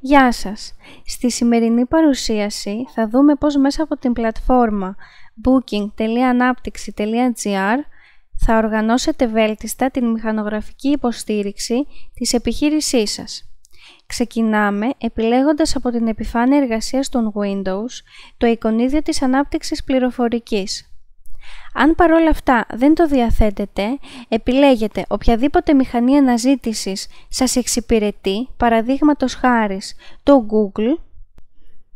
Γεια σας! Στη σημερινή παρουσίαση θα δούμε πώς μέσα από την πλατφόρμα booking.anaptixi.gr θα οργανώσετε βέλτιστα την μηχανογραφική υποστήριξη της επιχείρησής σας. Ξεκινάμε επιλέγοντας από την επιφάνεια εργασίας των Windows το εικονίδιο της ανάπτυξης πληροφορικής. Αν παρόλα αυτά δεν το διαθέτετε, επιλέγετε οποιαδήποτε μηχανή αναζήτησης σας εξυπηρετεί, παραδείγματος χάρις το Google,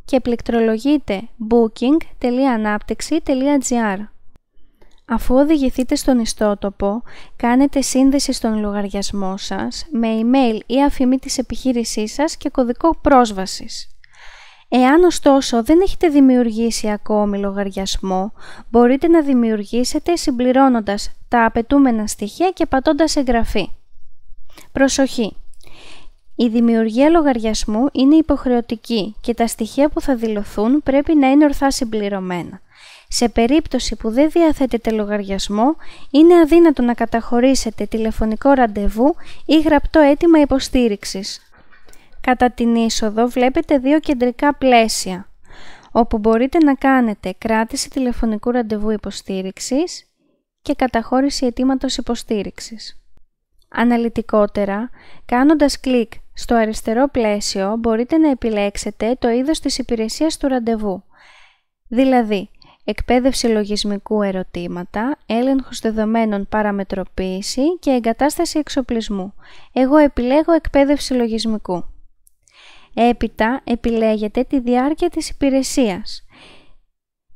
και πληκτρολογείτε booking.anaptixi.gr. Αφού οδηγηθείτε στον ιστότοπο, κάνετε σύνδεση στον λογαριασμό σας με email ή αφημί της επιχείρησής σας και κωδικό πρόσβασης. Εάν ωστόσο δεν έχετε δημιουργήσει ακόμη λογαριασμό, μπορείτε να δημιουργήσετε συμπληρώνοντας τα απαιτούμενα στοιχεία και πατώντας εγγραφή. Προσοχή! Η δημιουργία λογαριασμού είναι υποχρεωτική και τα στοιχεία που θα δηλωθούν πρέπει να είναι ορθά συμπληρωμένα. Σε περίπτωση που δεν διαθέτετε λογαριασμό, είναι αδύνατο να καταχωρήσετε τηλεφωνικό ραντεβού ή γραπτό αίτημα υποστήριξης. Κατά την είσοδο βλέπετε δύο κεντρικά πλαίσια, όπου μπορείτε να κάνετε κράτηση τηλεφωνικού ραντεβού υποστήριξης και καταχώρηση αιτήματος υποστήριξης. Αναλυτικότερα, κάνοντας κλικ στο αριστερό πλαίσιο μπορείτε να επιλέξετε το είδος της υπηρεσίας του ραντεβού, δηλαδή εκπαίδευση λογισμικού ερωτήματα, έλεγχος δεδομένων παραμετροποίηση και εγκατάσταση εξοπλισμού. Εγώ επιλέγω εκπαίδευση λογισμικού. Έπειτα επιλέγετε τη διάρκεια της υπηρεσίας.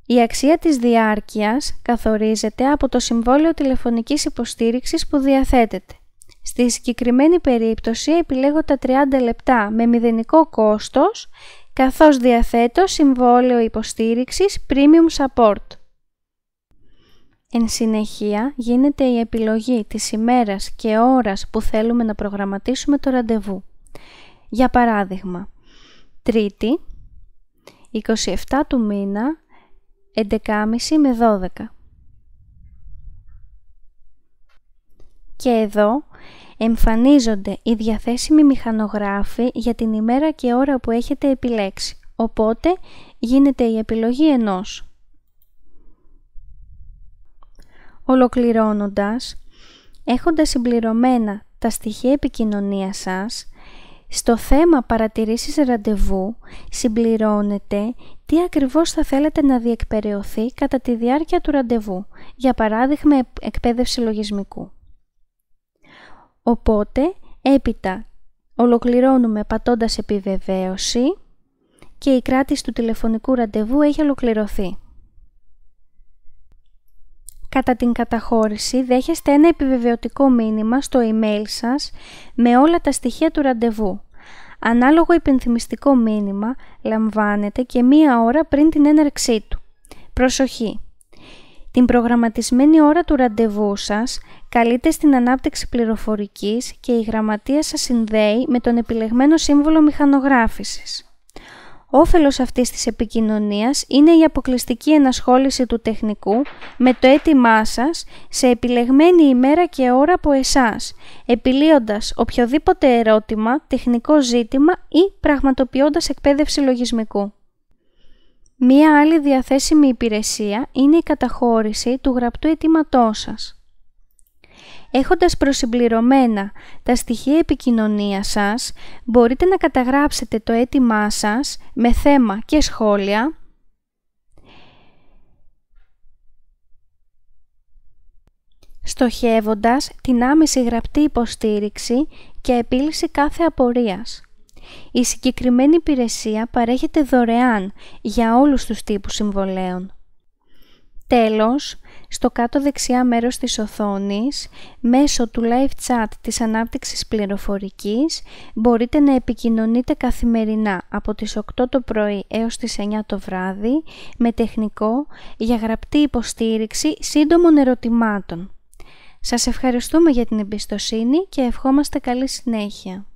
Η αξία της διάρκειας καθορίζεται από το συμβόλαιο τηλεφωνικής υποστήριξης που διαθέτετε. Στη συγκεκριμένη περίπτωση επιλέγω τα 30 λεπτά με μηδενικό κόστος, καθώς διαθέτω συμβόλαιο υποστήριξης Premium Support. Εν συνεχεία γίνεται η επιλογή της ημέρας και ώρας που θέλουμε να προγραμματίσουμε το ραντεβού. Για παράδειγμα, Τρίτη, 27 του μήνα, 11.30 με 12. Και εδώ εμφανίζονται οι διαθέσιμοι μηχανογράφοι για την ημέρα και ώρα που έχετε επιλέξει, οπότε γίνεται η επιλογή ενός. Ολοκληρώνοντας, έχοντας συμπληρωμένα τα στοιχεία επικοινωνίας σας, στο θέμα παρατηρήσεις ραντεβού συμπληρώνετε τι ακριβώς θα θέλετε να διεκπεραιωθεί κατά τη διάρκεια του ραντεβού, για παράδειγμα εκπαίδευση λογισμικού. Οπότε, έπειτα ολοκληρώνουμε πατώντας επιβεβαίωση και η κράτηση του τηλεφωνικού ραντεβού έχει ολοκληρωθεί. Κατά την καταχώρηση δέχεστε ένα επιβεβαιωτικό μήνυμα στο email σας με όλα τα στοιχεία του ραντεβού. Ανάλογο υπενθυμιστικό μήνυμα λαμβάνετε και μία ώρα πριν την έναρξή του. Προσοχή! Την προγραμματισμένη ώρα του ραντεβού σας καλείτε στην ανάπτυξη πληροφορικής και η γραμματεία σας συνδέει με τον επιλεγμένο σύμβολο μηχανογράφησης. Όφελος αυτής της επικοινωνίας είναι η αποκλειστική ενασχόληση του τεχνικού με το αίτημά σας σε επιλεγμένη ημέρα και ώρα από εσάς, επιλύοντας οποιοδήποτε ερώτημα, τεχνικό ζήτημα ή πραγματοποιώντας εκπαίδευση λογισμικού. Μία άλλη διαθέσιμη υπηρεσία είναι η καταχώρηση του γραπτού αιτήματός σας. Έχοντας προσυμπληρωμένα τα στοιχεία επικοινωνίας σας, μπορείτε να καταγράψετε το αίτημά σας με θέμα και σχόλια, στοχεύοντας την άμεση γραπτή υποστήριξη και επίλυση κάθε απορίας. Η συγκεκριμένη υπηρεσία παρέχεται δωρεάν για όλους τους τύπους συμβολέων. Τέλος, στο κάτω δεξιά μέρος της οθόνης, μέσω του live chat της ανάπτυξης πληροφορικής, μπορείτε να επικοινωνείτε καθημερινά από τις 8 το πρωί έως τις 9 το βράδυ με τεχνικό για γραπτή υποστήριξη σύντομων ερωτημάτων. Σας ευχαριστούμε για την εμπιστοσύνη και ευχόμαστε καλή συνέχεια.